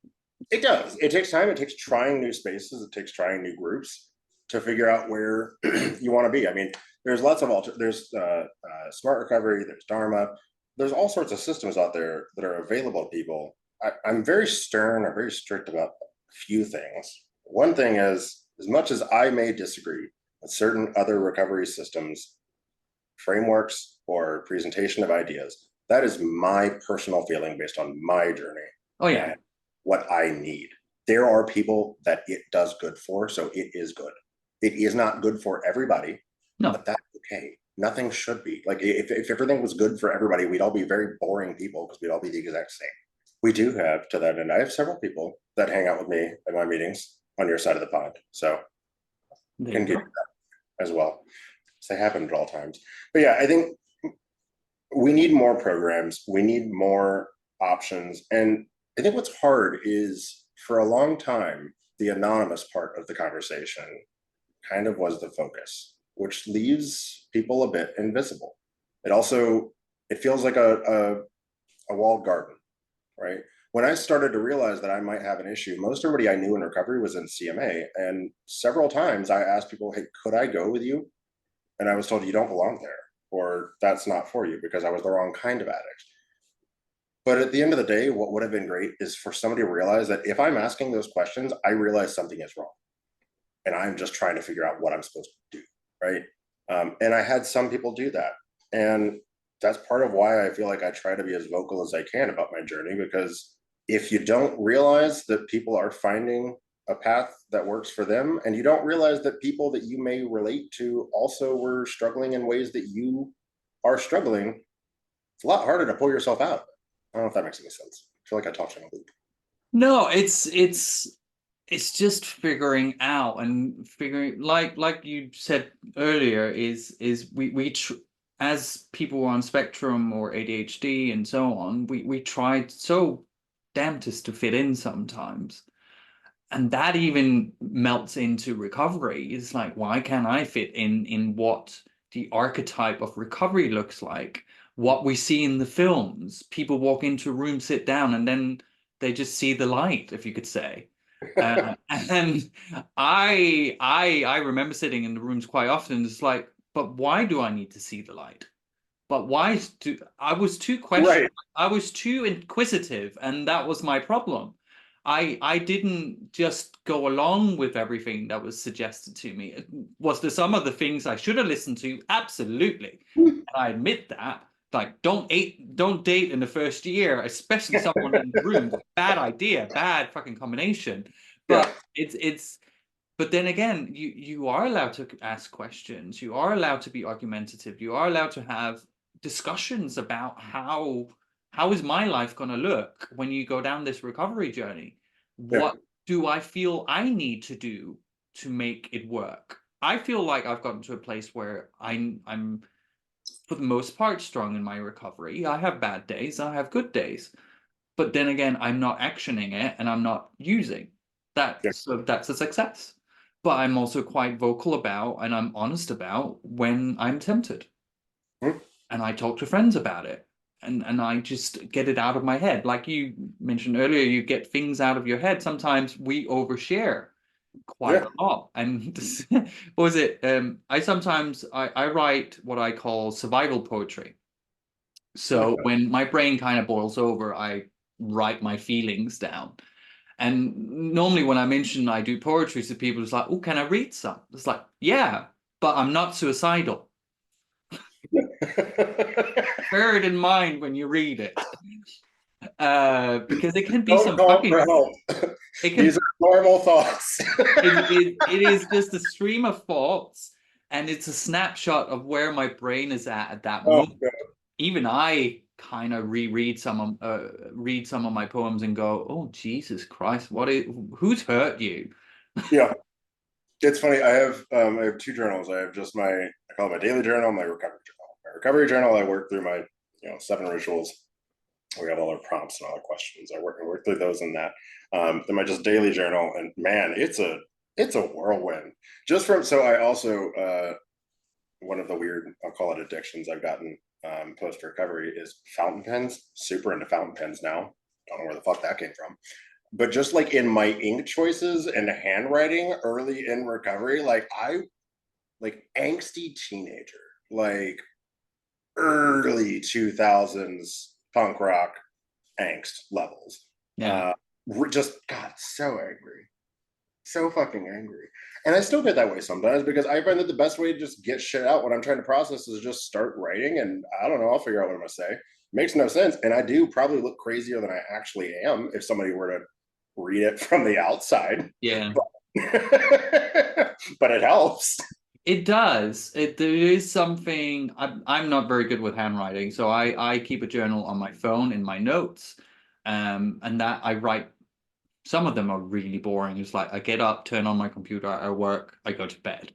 It does. It takes time. It takes trying new spaces. It takes trying new groups to figure out where you want to be. I mean, there's lots of there's smart recovery. There's Dharma. There's all sorts of systems out there that are available to people. I'm very stern or very strict about a few things. One thing is, as much as I may disagree with certain other recovery systems, frameworks, or presentation of ideas, that is my personal feeling based on my journey. Oh yeah. What I need. There are people that it does good for, so it is good. It is not good for everybody, but that's okay. Nothing should be. Like, if everything was good for everybody, we'd all be very boring people, because we'd all be the exact same. We do have, to that end, I have several people that hang out with me at my meetings on your side of the pond, so can get that as well. So they happen at all times. But yeah, I think we need more programs. We need more options. And I think what's hard is, for a long time, the anonymous part of the conversation kind of was the focus, which leaves people a bit invisible. It feels like a walled garden, right? When I started to realize that I might have an issue, most everybody I knew in recovery was in CMA. And several times I asked people, hey, could I go with you? And I was told, you don't belong there, or that's not for you, because I was the wrong kind of addict. But at the end of the day, what would have been great is for somebody to realize that if I'm asking those questions, I realize something is wrong. And I'm just trying to figure out what I'm supposed to do, right? And I had some people do that. And that's part of why I feel like I try to be as vocal as I can about my journey, because if you don't realize that people are finding a path that works for them, and you don't realize that people that you may relate to also were struggling in ways that you are struggling, it's a lot harder to pull yourself out. I don't know if that makes any sense. I feel like I talked in a loop. No, it's just figuring out, and figuring, like you said earlier, is we as people on spectrum or ADHD and so on, we try so damnedest to fit in sometimes. And that even melts into recovery. It's like, why can't I fit in what the archetype of recovery looks like? What we see in the films, people walk into a room, sit down, and then They just see the light, if you could say. And I remember sitting in the rooms quite often. It's like, but why do I need to see the light? But why do I was too Right. I was too inquisitive, and that was my problem. I didn't just go along with everything that was suggested to me. Was there some of the things I should have listened to? Absolutely. And I admit that. Like, don't date in the first year, especially someone in the room. Bad idea, bad fucking combination. Yeah. But it's but then again, you are allowed to ask questions. You are allowed to be argumentative. You are allowed to have discussions about how is my life going to look when you go down this recovery journey? What do I feel I need to do to make it work? I feel like I've gotten to a place where I'm for the most part strong in my recovery. I have bad days, I have good days. But then again, I'm not actioning it and I'm not using that. So that's a success. But I'm also quite vocal about and I'm honest about when I'm tempted. And I talk to friends about it. And I just get it out of my head. Like you mentioned earlier, you get things out of your head. Sometimes we overshare quite a lot. And what was it? I write what I call survival poetry. So when my brain kind of boils over, I write my feelings down. And normally when I mention I do poetry to people, it's like, oh, can I read some? It's like, yeah, but I'm not suicidal. Bear it in mind when you read it. Because it can be Don't some call fucking... for help. These are normal thoughts. it is just a stream of thoughts, and it's a snapshot of where my brain is at that moment. Even I kind of read some of my poems and go, oh Jesus Christ, who's hurt you? Yeah, it's funny. I have two journals. I have just I call it my daily journal, my recovery journal. My recovery journal, I work through my 7 rituals. We have all our prompts and all our questions. I work through those in that. Then my just daily journal, and man, it's a whirlwind. Just from I also one of the weird, I'll call it addictions I've gotten post recovery is fountain pens. Super into fountain pens now. Don't know where the fuck that came from. But just like in my ink choices and handwriting early in recovery, like angsty teenager, like early 2000s punk rock angst levels. Yeah. Just got so angry. So fucking angry. And I still get that way sometimes because I find that the best way to just get shit out when I'm trying to process is just start writing, and I don't know, I'll figure out what I'm gonna say. Makes no sense. And I do probably look crazier than I actually am if somebody were to read it from the outside. Yeah. But it helps. It does. There is something. I'm not very good with handwriting, so I keep a journal on my phone in my notes, and that I write. Some of them are really boring. It's like I get up, turn on my computer, I work, I go to bed.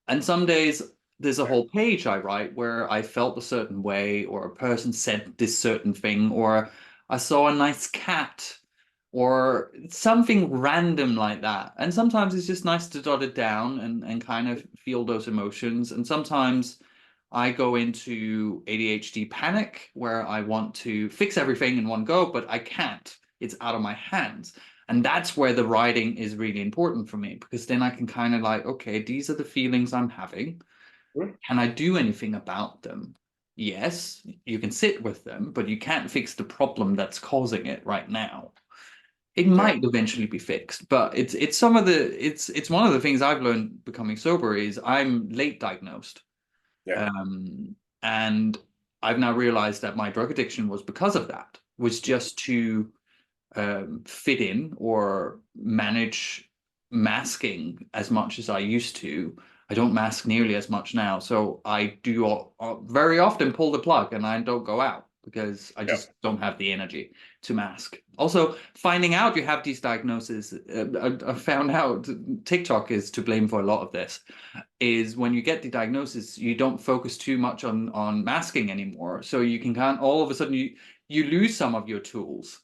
And some days there's a whole page I write where I felt a certain way, or a person said this certain thing, or I saw a nice cat, or something random like that. And sometimes it's just nice to jot it down and kind of feel those emotions. And sometimes I go into ADHD panic where I want to fix everything in one go, but I can't. It's out of my hands. And that's where the writing is really important for me, because then I can kind of like, okay, these are the feelings I'm having. Can I do anything about them? Yes, you can sit with them, but you can't fix the problem that's causing it right now. It might eventually be fixed, but it's one of the things I've learned becoming sober is I'm late diagnosed. And I've now realized that my drug addiction was because of that, was just to fit in or manage masking as much as I used to. I don't mask nearly as much now. So I do very often pull the plug and I don't go out because I just don't have the energy to mask. Also, finding out you have these diagnoses, I found out TikTok is to blame for a lot of this, is when you get the diagnosis, you don't focus too much on masking anymore. So you can all of a sudden you lose some of your tools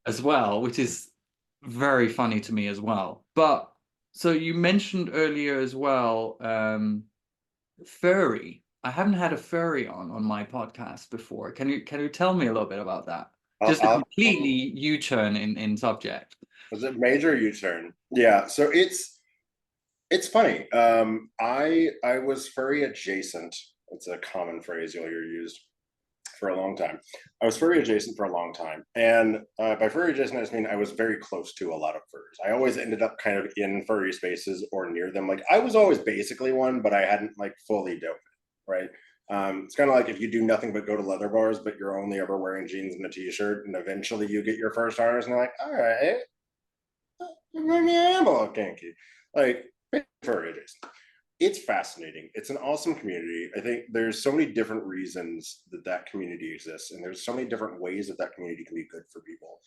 as well, which is very funny to me as well. But so you mentioned earlier as well, furry. I haven't had a furry on my podcast before. Can you tell me a little bit about that? Just a I'll, completely U-turn in subject. was it major U-turn? Yeah. So it's funny. I was furry adjacent. It's a common phrase you'll hear used for a long time. I was furry adjacent for a long time. And by furry adjacent, I just mean I was very close to a lot of furries. I always ended up kind of in furry spaces or near them. Like I was always basically one, but I hadn't like fully dove it, right? It's kind of like if you do nothing but go to leather bars, but you're only ever wearing jeans and a t-shirt, and eventually you get your first harness, and you're like, all right, maybe I am a little kinky. Like furry adjacent. It's fascinating. It's an awesome community. I think there's so many different reasons that that community exists, and there's so many different ways that that community can be good for people.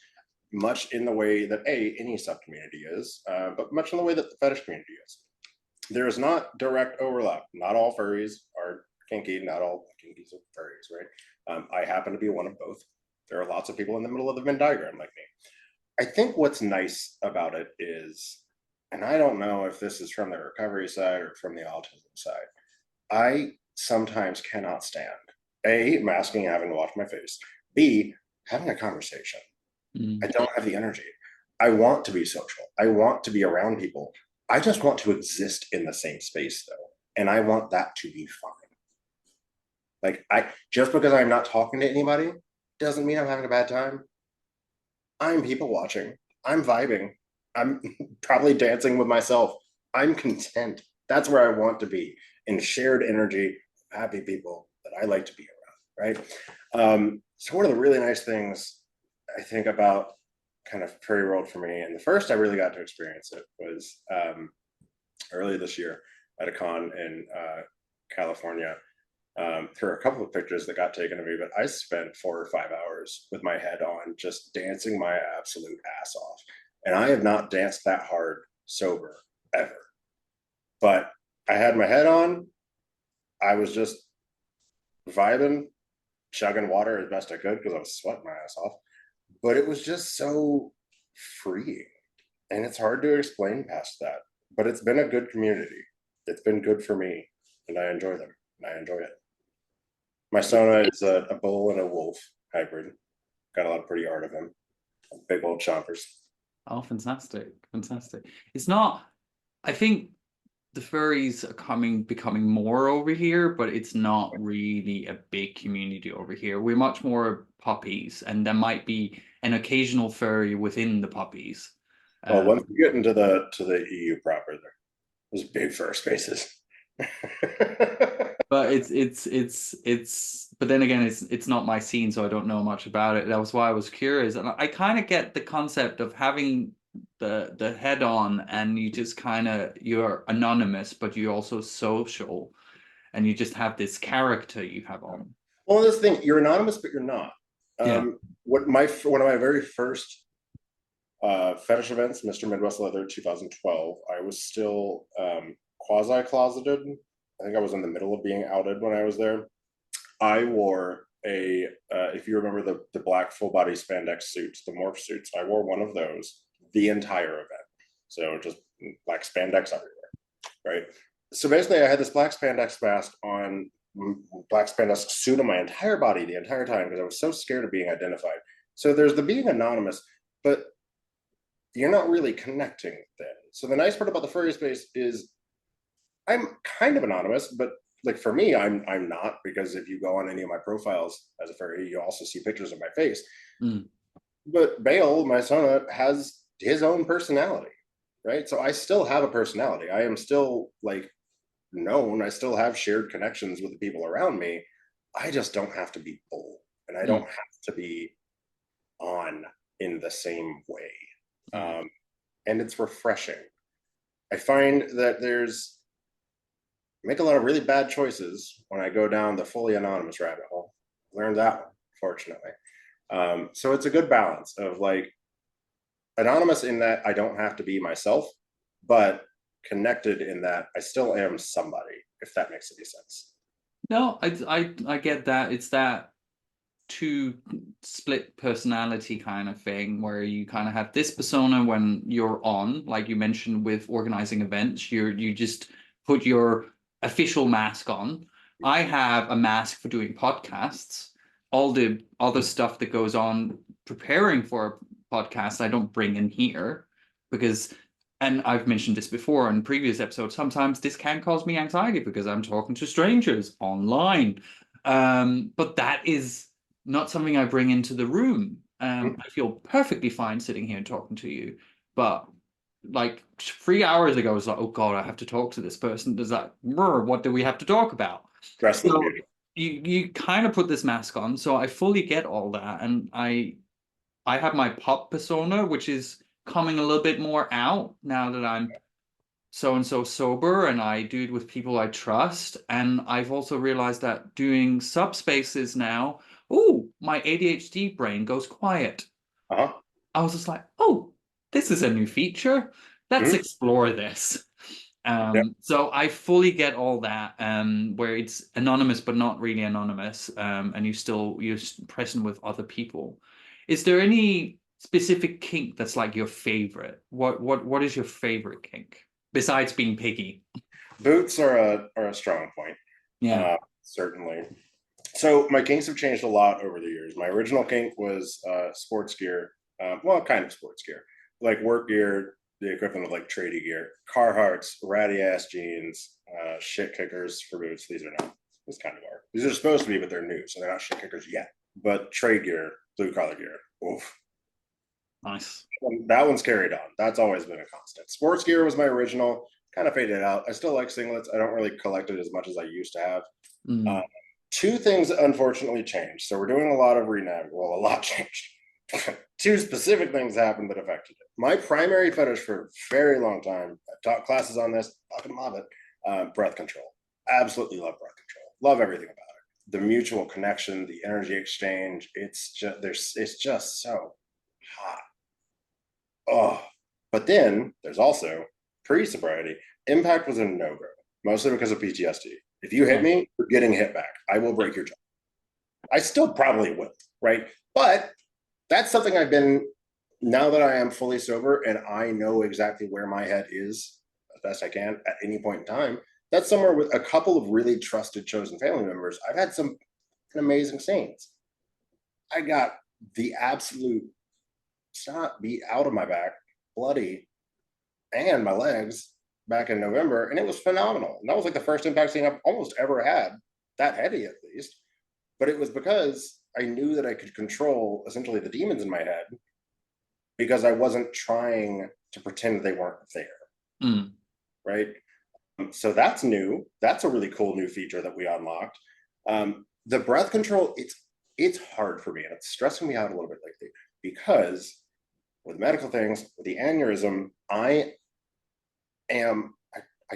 Much in the way that any sub community is, but much in the way that the fetish community is. There is not direct overlap. Not all furries are kinky. Not all kinkies are furries, right? I happen to be one of both. There are lots of people in the middle of the Venn diagram like me. I think what's nice about it is, and I don't know if this is from the recovery side or from the autism side, I sometimes cannot stand A, masking, having to watch my face, B, having a conversation. I don't have the energy. I want to be social. I want to be around people. I just want to exist in the same space though. And I want that to be fine. Like just because I'm not talking to anybody doesn't mean I'm having a bad time. I'm people watching. I'm vibing. I'm probably dancing with myself. I'm content. That's where I want to be, in shared energy, happy people that I like to be around, right? So one of the really nice things I think about kind of furry world for me, and the first I really got to experience it was early this year at a con in California. There were a couple of pictures that got taken of me, but I spent 4 or 5 hours with my head on, just dancing my absolute ass off. And I have not danced that hard sober ever. But I had my head on. I was just vibing, chugging water as best I could because I was sweating my ass off. But it was just so freeing. And it's hard to explain past that. But it's been a good community. It's been good for me. And I enjoy them. And I enjoy it. My Sona is a bull and a wolf hybrid. Got a lot of pretty art of him. Big old chompers. Oh, fantastic. Fantastic. It's not, I think the furries are becoming more over here, but it's not really a big community over here. We're much more puppies, and there might be an occasional furry within the puppies. Well, once you get into the EU proper, there's big fur spaces. But but then again, it's not my scene, so I don't know much about it. That was why I was curious, and I kind of get the concept of having the head on, and you just you're anonymous, but you're also social, and you just have this character you have on. Well, this thing, you're anonymous, but you're not. Yeah. One of my very first fetish events, Mr. Midwest Leather 2012, I was still quasi-closeted. I think I was in the middle of being outed when I was there. I wore if you remember the black full body spandex suits, the morph suits, I wore one of those the entire event. So just black spandex everywhere, right? So basically I had this black spandex mask on, black spandex suit on my entire body the entire time because I was so scared of being identified. So there's the being anonymous, but you're not really connecting then. So the nice part about the furry space is I'm kind of anonymous, but like for me, I'm not, because if you go on any of my profiles as a furry, you also see pictures of my face. But Bale, my Sona, has his own personality, right? So I still have a personality. I am still like known. I still have shared connections with the people around me. I just don't have to be bull, and I don't have to be on in the same way. And it's refreshing. I find that I make a lot of really bad choices when I go down the fully anonymous rabbit hole. Learned that one, fortunately. So it's a good balance of like anonymous in that I don't have to be myself, but connected in that I still am somebody, if that makes any sense. No, I get that. It's that two split personality kind of thing where you kind of have this persona when you're on, like you mentioned with organizing events, you just put your official mask on. I have a mask for doing podcasts. All the other stuff that goes on preparing for a podcast, I don't bring in here because, and I've mentioned this before in previous episodes, sometimes this can cause me anxiety because I'm talking to strangers online. But that is not something I bring into the room. I feel perfectly fine sitting here and talking to you, but like 3 hours ago, I was like, oh God, I have to talk to this person. Does that, what do we have to talk about? Dress So beauty. you kind of put this mask on, so I fully get all that, and I have my pop persona, which is coming a little bit more out now that I'm so and so sober, and I do it with people I trust. And I've also realized that doing subspaces now, oh, my ADHD brain goes quiet. Uh-huh. I was just like, oh, this is a new feature. Let's Mhm. explore this. Yeah. So I fully get all that, where it's anonymous but not really anonymous, and you're present with other people. Is there any specific kink that's like your favorite? What is your favorite kink besides being piggy? Boots are a strong point. Yeah. Certainly. So my kinks have changed a lot over the years. My original kink was sports gear. Well, kind of sports gear, like work gear, the equivalent of like tradie gear, Carhartts, ratty ass jeans, shit kickers for boots. These are not. This kind of are. These are supposed to be, but they're new, so they're not shit kickers yet. But trade gear, blue collar gear. Oof. Nice. That one's carried on. That's always been a constant. Sports gear was my original. Kind of faded out. I still like singlets. I don't really collect it as much as I used to have. Mm. Two things unfortunately changed. So we're doing a lot of renavigation. Well, a lot changed. Two specific things happened that affected it. My primary fetish for a very long time, I've taught classes on this, fucking love it, breath control. Absolutely love breath control. Love everything about it. The mutual connection, the energy exchange, it's just so hot. Oh, but then there's also pre-sobriety. Impact was a no-go, mostly because of PTSD. If you hit me, you're getting hit back. I will break your jaw. I still probably will, right? But that's something I've been, now that I am fully sober and I know exactly where my head is as best I can at any point in time, that's somewhere with a couple of really trusted chosen family members. I've had some amazing scenes. I got the absolute snot beat out of my back, bloody, and my legs back in November, and it was phenomenal. And that was like the first impact scene I've almost ever had, that heady at least. But it was because I knew that I could control essentially the demons in my head because I wasn't trying to pretend they weren't there. Mm. Right. So that's new. That's a really cool new feature that we unlocked. The breath control, it's hard for me and it's stressing me out a little bit lately because with medical things, with the aneurysm, I'm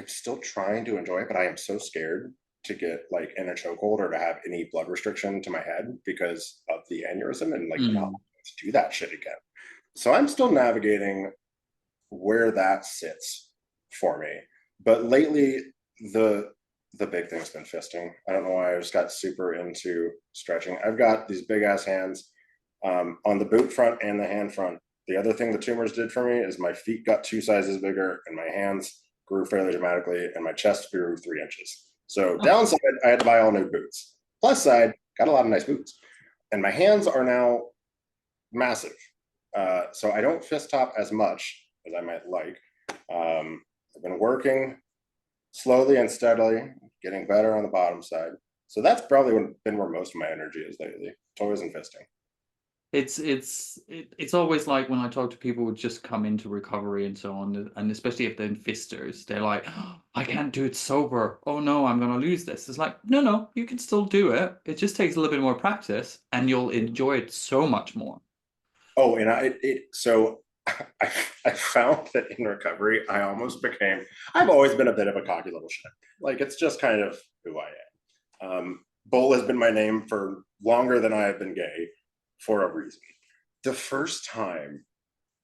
still trying to enjoy it, but I am so scared to get like in a chokehold or to have any blood restriction to my head because of the aneurysm and like not to do that shit again. So I'm still navigating where that sits for me. But lately, the big thing's been fisting. I don't know why I just got super into stretching. I've got these big ass hands on the boot front and the hand front. The other thing the tumors did for me is my feet got 2 sizes bigger and my hands grew fairly dramatically and my chest grew 3 inches. So downside, I had to buy all new boots. Plus side, got a lot of nice boots. And my hands are now massive. So I don't fist top as much as I might like. I've been working slowly and steadily, getting better on the bottom side. So that's probably been where most of my energy is lately, toys and fisting. It's always like when I talk to people who just come into recovery and so on, and especially if they're in fisters, they're like, oh, I can't do it sober. Oh no, I'm gonna lose this. It's like, no, you can still do it. It just takes a little bit more practice, and you'll enjoy it so much more. Oh, and I found that in recovery, I almost became. I've always been a bit of a cocky little shit. Like it's just kind of who I am. Bull has been my name for longer than I have been gay, for a reason. The first time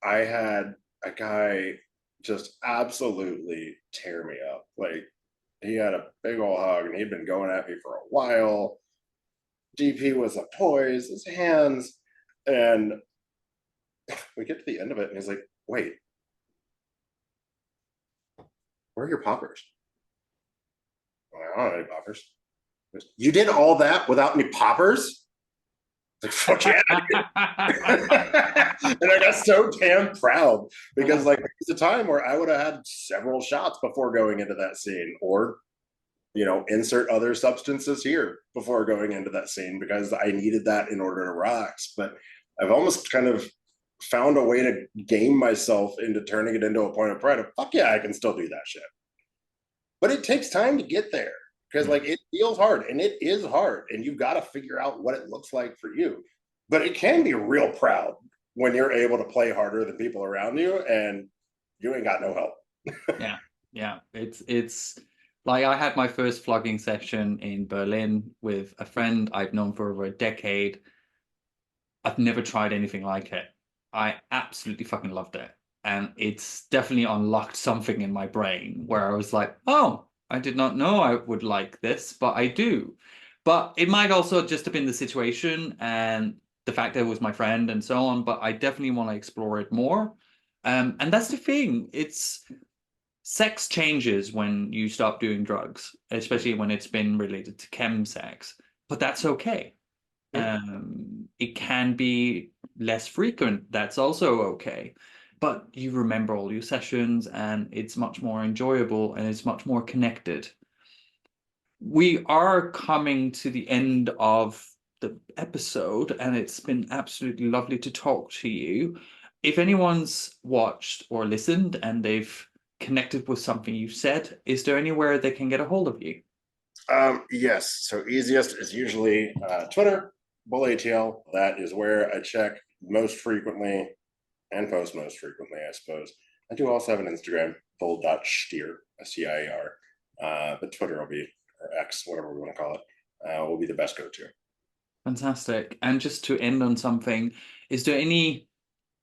I had a guy just absolutely tear me up. Like he had a big old hug and he'd been going at me for a while. DP was a poise, his hands, and we get to the end of it and he's like, wait, where are your poppers? I don't have any poppers. You did all that without any poppers? Like, fuck yeah. And I got so damn proud because like there's a time where I would have had several shots before going into that scene, or insert other substances here before going into that scene because I needed that in order to relax. But I've almost kind of found a way to game myself into turning it into a point of pride of fuck yeah, I can still do that shit. But it takes time to get there because like it feels hard, and it is hard, and you've got to figure out what it looks like for you. But it can be real proud when you're able to play harder than people around you and you ain't got no help. Yeah. It's like I had my first flogging session in Berlin with a friend I've known for over a decade. I've never tried anything like it. I absolutely fucking loved it. And it's definitely unlocked something in my brain where I was like, oh, I did not know I would like this, but I do. But it might also just have been the situation and the fact that it was my friend and so on, but I definitely want to explore it more. And that's the thing. Sex changes when you stop doing drugs, especially when it's been related to chem sex, but that's okay. It can be less frequent. That's also okay. But you remember all your sessions and it's much more enjoyable and it's much more connected. We are coming to the end of the episode and it's been absolutely lovely to talk to you. If anyone's watched or listened and they've connected with something you've said, is there anywhere they can get a hold of you? Yes. So easiest is usually Twitter, BullATL. That is where I check most frequently and post most frequently, I suppose. I do also have an Instagram, bull.steer, STIAR. But Twitter will be, or X, whatever we want to call it, will be the best go-to. Fantastic. And just to end on something, is there any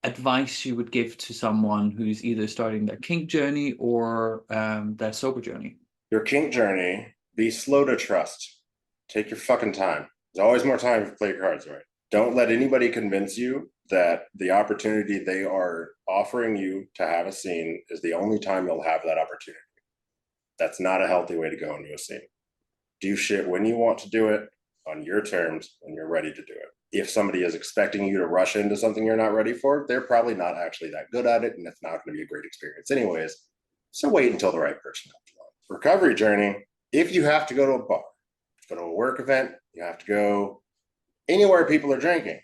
advice you would give to someone who's either starting their kink journey or their sober journey? Your kink journey, be slow to trust. Take your fucking time. There's always more time if you play your cards right. Don't let anybody convince you that the opportunity they are offering you to have a scene is the only time you'll have that opportunity. That's not a healthy way to go into a scene. Do shit when you want to do it, on your terms, when you're ready to do it. If somebody is expecting you to rush into something you're not ready for, they're probably not actually that good at it, and it's not going to be a great experience anyways. So wait until the right person comes along. Recovery journey, if you have to go to a bar, go to a work event, you have to go anywhere people are drinking,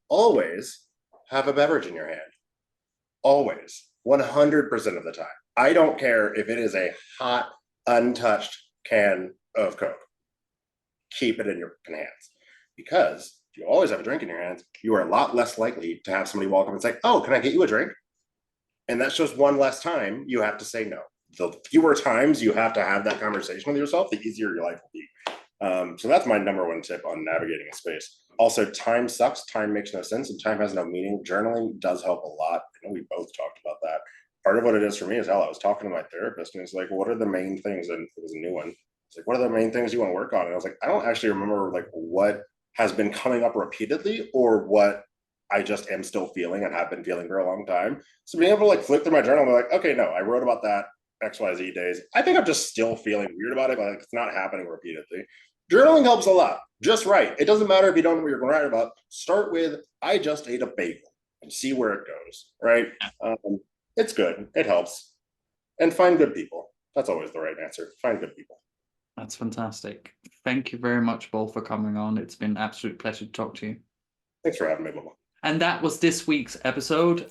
always have a beverage in your hand. Always. 100% of the time. I don't care if it is a hot, untouched can of Coke. Keep it in your hands. Because if you always have a drink in your hands, you are a lot less likely to have somebody walk up and say, oh, can I get you a drink? And that's just one less time you have to say no. The fewer times you have to have that conversation with yourself, the easier your life will be. So that's my number one tip on navigating a space. Also, time sucks. Time makes no sense, and time has no meaning. Journaling does help a lot. I know we both talked about that. Part of what it is for me is hell. I was talking to my therapist, and it's like, what are the main things? And it was a new one. It's like, what are the main things you want to work on? And I was like, I don't actually remember like what has been coming up repeatedly or what I just am still feeling and have been feeling for a long time. So being able to like flip through my journal and be like, okay, no, I wrote about that XYZ days. I think I'm just still feeling weird about it, but like, it's not happening repeatedly. Journaling helps a lot. Just write. It doesn't matter if you don't know what you're going to write about. Start with, I just ate a bagel and see where it goes, right? It's good. It helps. And find good people. That's always the right answer. Find good people. That's fantastic. Thank you very much, Paul, for coming on. It's been an absolute pleasure to talk to you. Thanks for having me, Bubba. And that was this week's episode.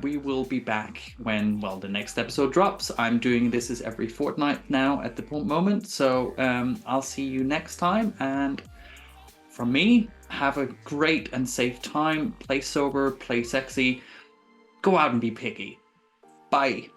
We will be back when, well, the next episode drops. I'm doing this as every fortnight now at the moment. So I'll see you next time. And from me, have a great and safe time. Play sober, play sexy. Go out and be piggy. Bye.